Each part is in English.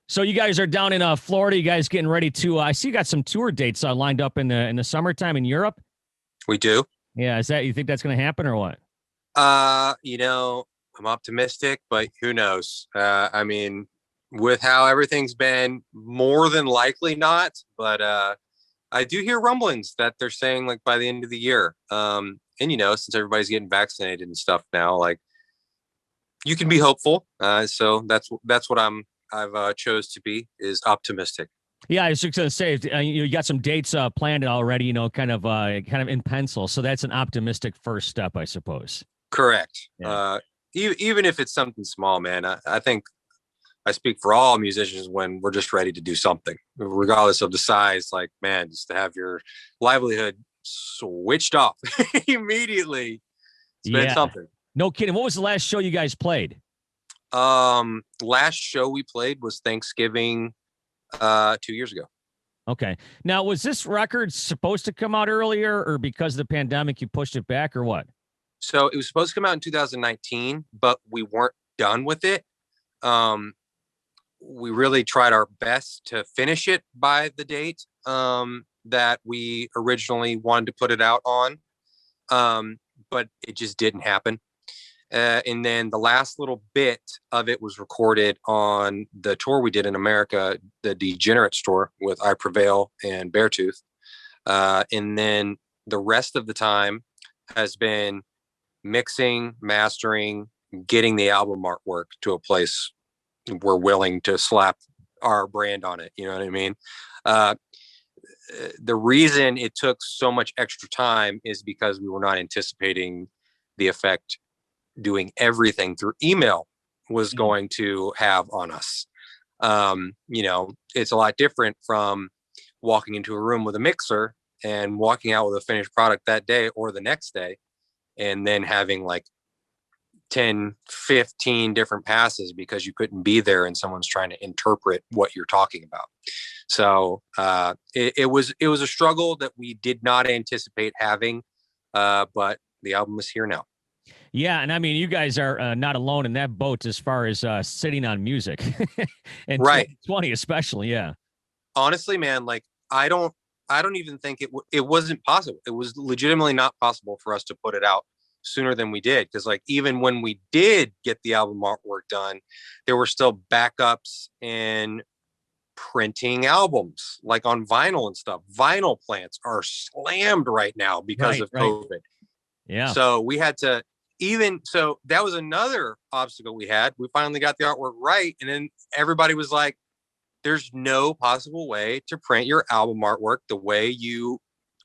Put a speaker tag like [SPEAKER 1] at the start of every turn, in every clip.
[SPEAKER 1] So you guys are down in Florida. You guys getting ready to? I see you got some tour dates lined up in the summertime in Europe.
[SPEAKER 2] We do.
[SPEAKER 1] Yeah, is that you think that's going to happen or what?
[SPEAKER 2] You know, I'm optimistic, but who knows? I mean, with how everything's been, more than likely not. But I do hear rumblings that they're saying like by the end of the year. And since everybody's getting vaccinated and stuff now, like you can be hopeful. So that's what I've chose to be is optimistic.
[SPEAKER 1] Yeah, I was just going to say you got some dates planned already. Kind of in pencil. So that's an optimistic first step, I suppose.
[SPEAKER 2] Correct.
[SPEAKER 1] Yeah.
[SPEAKER 2] Even if it's something small, man, I think I speak for all musicians when we're just ready to do something, regardless of the size. Like, man, just to have your livelihood switched off immediately. It's been
[SPEAKER 1] Yeah.
[SPEAKER 2] something.
[SPEAKER 1] No kidding. What was the last show you guys played?
[SPEAKER 2] Last show we played was Thanksgiving 2 years ago.
[SPEAKER 1] Okay. Now, was this record supposed to come out earlier, or because of the pandemic you pushed it back, or what?
[SPEAKER 2] So it was supposed to come out in 2019, but we weren't done with it. We really tried our best to finish it by the date that we originally wanted to put it out on, but it just didn't happen. And then the last little bit of it was recorded on the tour we did in America, the Degenerates tour with I Prevail and Beartooth. And then the rest of the time has been mixing, mastering, getting the album artwork to a place we're willing to slap our brand on it. You know what I mean? The reason it took so much extra time is because we were not anticipating the effect doing everything through email was going to have on us. It's a lot different from walking into a room with a mixer and walking out with a finished product that day or the next day, and then having like 10, 15 different passes because you couldn't be there and someone's trying to interpret what you're talking about. So it was a struggle that we did not anticipate having, but the album is here now.
[SPEAKER 1] Yeah, and I mean, you guys are not alone in that boat as far as sitting on music, and
[SPEAKER 2] Right.
[SPEAKER 1] 2020 especially. Yeah.
[SPEAKER 2] Honestly, man, like I don't even think it wasn't possible. It was legitimately not possible for us to put it out sooner than we did, because like even when we did get the album artwork done, there were still backups in printing albums like on vinyl and stuff. Vinyl plants are slammed right now because of COVID.
[SPEAKER 1] Yeah.
[SPEAKER 2] So we had to so that was another obstacle we had. We finally got the artwork right, and then everybody was like, there's no possible way to print your album artwork the way you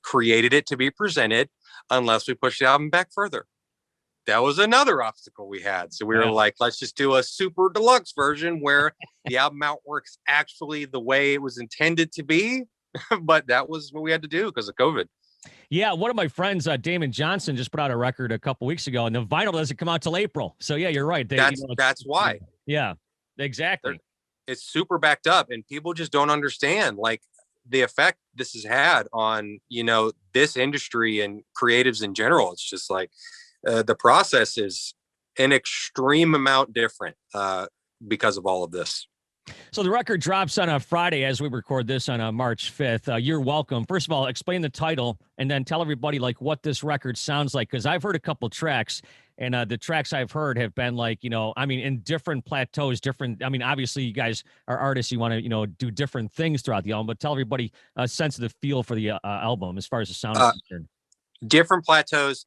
[SPEAKER 2] created it to be presented unless we push the album back further. That was another obstacle we had. So we were like, let's just do a super deluxe version where the album artwork's actually the way it was intended to be. But that was what we had to do because of COVID.
[SPEAKER 1] Yeah, one of my friends, Damon Johnson, just put out a record a couple weeks ago, and the vinyl doesn't come out till April. So yeah, you're right.
[SPEAKER 2] That's why.
[SPEAKER 1] Yeah, exactly.
[SPEAKER 2] It's super backed up, and people just don't understand like the effect this has had on this industry and creatives in general. It's just like the process is an extreme amount different because of all of this.
[SPEAKER 1] So the record drops on a Friday as we record this on March 5th. You're welcome. First of all, explain the title and then tell everybody like what this record sounds like. Cause I've heard a couple tracks and the tracks I've heard have been like, in different plateaus, obviously you guys are artists. You want to, do different things throughout the album, but tell everybody a sense of the feel for the album as far as the sound is concerned.
[SPEAKER 2] Different plateaus.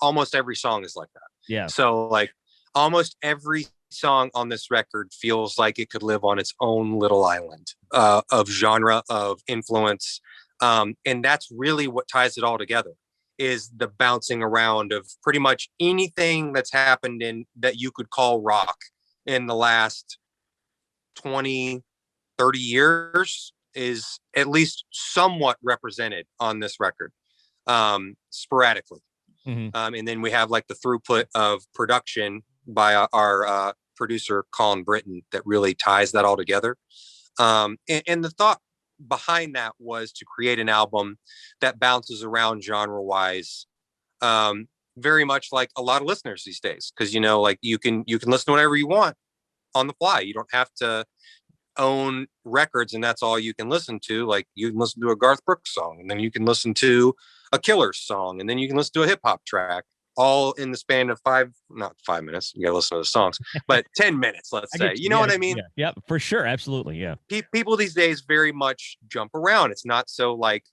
[SPEAKER 2] Almost every song is like that.
[SPEAKER 1] Yeah.
[SPEAKER 2] So like almost every song on this record feels like it could live on its own little island of genre, of influence. And that's really what ties it all together is the bouncing around of pretty much anything that's happened in that you could call rock in the last 20, 30 years is at least somewhat represented on this record sporadically.
[SPEAKER 1] Mm-hmm.
[SPEAKER 2] And then we have like the throughput of production by our producer Colin Britton that really ties that all together. And the thought behind that was to create an album that bounces around genre wise, very much like a lot of listeners these days. Cause like you can listen to whatever you want on the fly. You don't have to own records and that's all you can listen to. Like you can listen to a Garth Brooks song, and then you can listen to a Killers song, and then you can listen to a hip hop track, all in the span of not 5 minutes. You gotta listen to the songs, but 10 minutes, let's say. You know what I mean?
[SPEAKER 1] Yeah, for sure. Absolutely. Yeah.
[SPEAKER 2] People these days very much jump around. It's not so like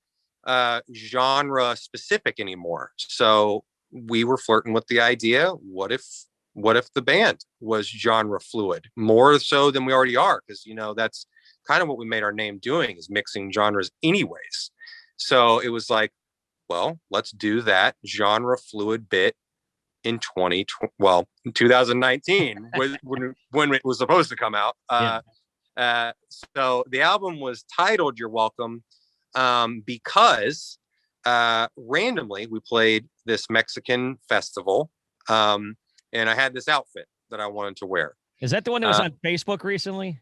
[SPEAKER 2] genre specific anymore. So we were flirting with the idea, what if the band was genre fluid, more so than we already are? Because that's kind of what we made our name doing, is mixing genres anyways. So it was like, well, let's do that genre fluid bit in 2019 when it was supposed to come out. So the album was titled You're Welcome because randomly we played this Mexican festival, and I had this outfit that I wanted to wear.
[SPEAKER 1] Is that the one that was on Facebook recently?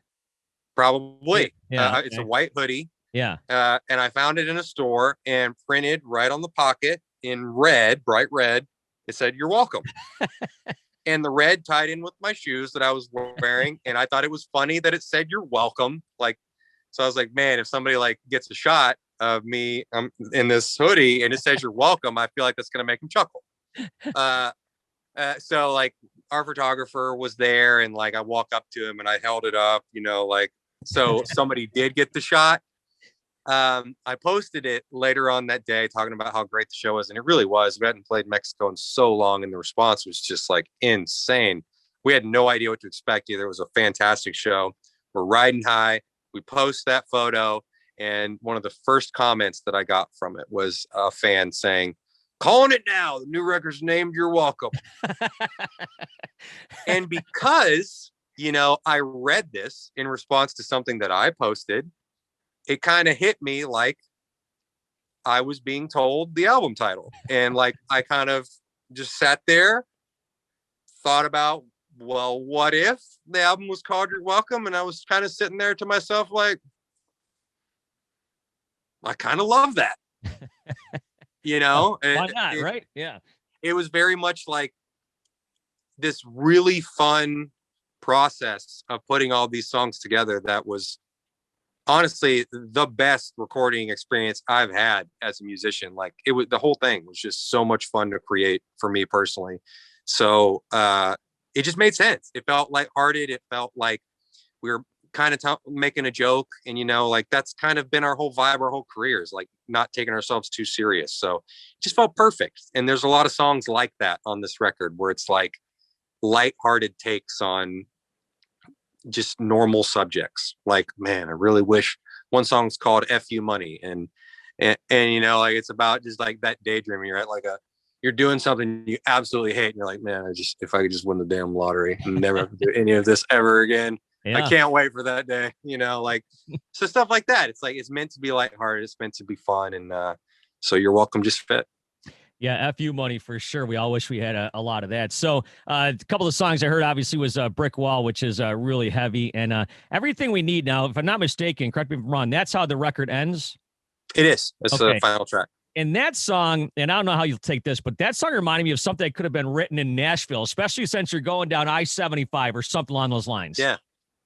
[SPEAKER 2] Probably.
[SPEAKER 1] Yeah.
[SPEAKER 2] It's a white hoodie.
[SPEAKER 1] Yeah.
[SPEAKER 2] And I found it in a store, and printed right on the pocket in red, bright red, it said, "You're welcome." And the red tied in with my shoes that I was wearing. And I thought it was funny that it said, "You're welcome." Like, so I was like, man, if somebody like gets a shot of me in this hoodie and it says "You're welcome," I feel like that's going to make him chuckle. So like our photographer was there, and like I walk up to him and I held it up, like, so somebody did get the shot. I posted it later on that day talking about how great the show was, and it really was. We hadn't played Mexico in so long, and the response was just like insane. We had no idea what to expect either. It was a fantastic show. We're riding high. We post that photo, and one of the first comments that I got from it was a fan saying, "Calling it now. The new record's named You're Welcome." And because, I read this in response to something that I posted, it kind of hit me like I was being told the album title. And like, I kind of just sat there, thought about, well, what if the album was called You're Welcome? And I was kind of sitting there to myself, like, I kind of love that,
[SPEAKER 1] Why not? Right. Yeah.
[SPEAKER 2] It was very much like this really fun process of putting all these songs together that was honestly the best recording experience I've had as a musician. Like the whole thing was just so much fun to create for me personally. So it just made sense. It felt lighthearted. It felt like we were kind of making a joke, and like that's kind of been our whole vibe, our whole careers, like not taking ourselves too serious. So it just felt perfect. And there's a lot of songs like that on this record where it's like lighthearted takes on just normal subjects. Like, man, I really wish one song's called "F You Money," and like it's about just like that daydreaming. You're at like you're doing something you absolutely hate, and you're like, man, if I could just win the damn lottery and never have to do any of this ever again. Yeah. I can't wait for that day, like, so stuff like that. It's like, it's meant to be lighthearted. It's meant to be fun. And so You're Welcome just fit.
[SPEAKER 1] Yeah, F You Money for sure. We all wish we had a lot of that. So a couple of songs I heard obviously was Brick Wall, which is really heavy, and Everything We Need. Now, if I'm not mistaken, correct me if I'm wrong, that's how the record ends?
[SPEAKER 2] It is. It's the final track.
[SPEAKER 1] And that song, and I don't know how you'll take this, but that song reminded me of something that could have been written in Nashville, especially since you're going down I-75 or something along those lines.
[SPEAKER 2] Yeah,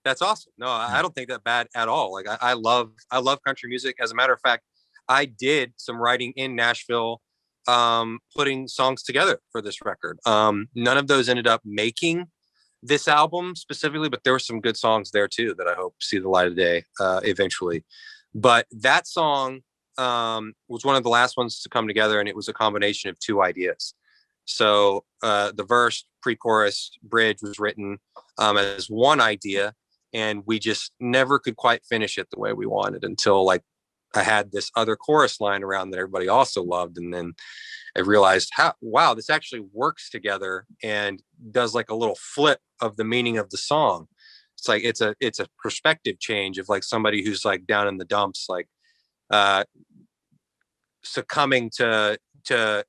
[SPEAKER 2] that's awesome. No, I don't think that bad at all. Like I love country music. As a matter of fact, I did some writing in Nashville, putting songs together for this record. None of those ended up making this album specifically, but there were some good songs there too that I hope see the light of day eventually. But that song was one of the last ones to come together, and it was a combination of two ideas. So the verse, pre-chorus, bridge was written as one idea, and we just never could quite finish it the way we wanted until like I had this other chorus line around that everybody also loved. And then I realized wow, this actually works together and does like a little flip of the meaning of the song. It's like, it's a perspective change of like somebody who's like down in the dumps, like succumbing to the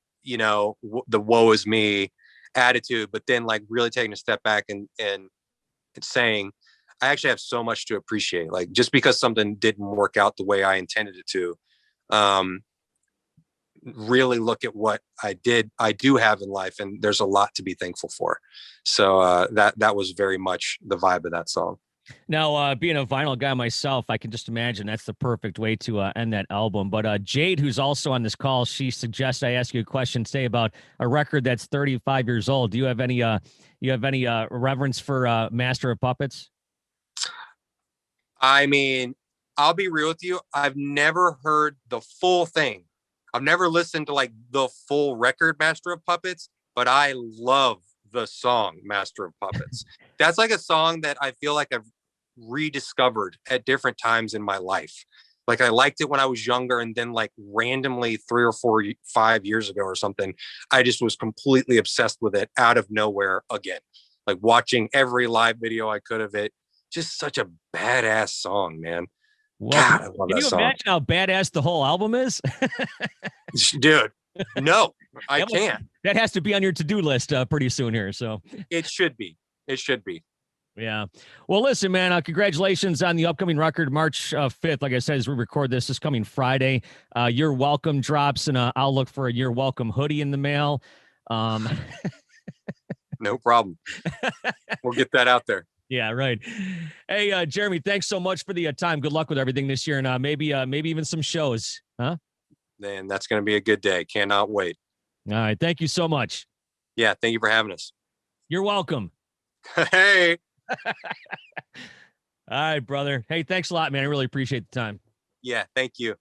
[SPEAKER 2] woe is me attitude, but then like really taking a step back and saying, I actually have so much to appreciate. Like, just because something didn't work out the way I intended it to, really look at what I do have in life, and there's a lot to be thankful for. So that was very much the vibe of that song.
[SPEAKER 1] Now, being a vinyl guy myself, I can just imagine that's the perfect way to end that album. But Jade, who's also on this call, she suggests I ask you a question today about a record that's 35 years old. Do you have any reverence for Master of Puppets?
[SPEAKER 2] I mean, I'll be real with you. I've never heard the full thing. I've never listened to like the full record Master of Puppets, but I love the song Master of Puppets. That's like a song that I feel like I've rediscovered at different times in my life. Like I liked it when I was younger, and then like randomly 3 or 4, 5 years ago or something, I just was completely obsessed with it out of nowhere again. Like watching every live video I could of it. Just such a badass song, man.
[SPEAKER 1] Well,
[SPEAKER 2] God, I love
[SPEAKER 1] can
[SPEAKER 2] that
[SPEAKER 1] you
[SPEAKER 2] song.
[SPEAKER 1] imagine how badass the whole album is?
[SPEAKER 2] Dude, no, I
[SPEAKER 1] That must,
[SPEAKER 2] can't.
[SPEAKER 1] that has to be on your to-do list pretty soon here. So,
[SPEAKER 2] It should be. It should be.
[SPEAKER 1] yeah. Well, listen, man, congratulations on the upcoming record, March 5th. Like I said, as we record this coming Friday, You're Welcome drops, and I'll look for a You're Welcome hoodie in the mail. Um,
[SPEAKER 2] No problem. We'll get that out there.
[SPEAKER 1] yeah, right. Hey, Jeremy, thanks so much for the time. Good luck with everything this year, and maybe even some shows. Huh?
[SPEAKER 2] Man, that's going to be a good day. Cannot wait.
[SPEAKER 1] All right. Thank you so much.
[SPEAKER 2] Yeah, thank you for having us.
[SPEAKER 1] You're welcome.
[SPEAKER 2] Hey.
[SPEAKER 1] All right, brother. Hey, thanks a lot, man. I really appreciate the time.
[SPEAKER 2] Yeah, thank you.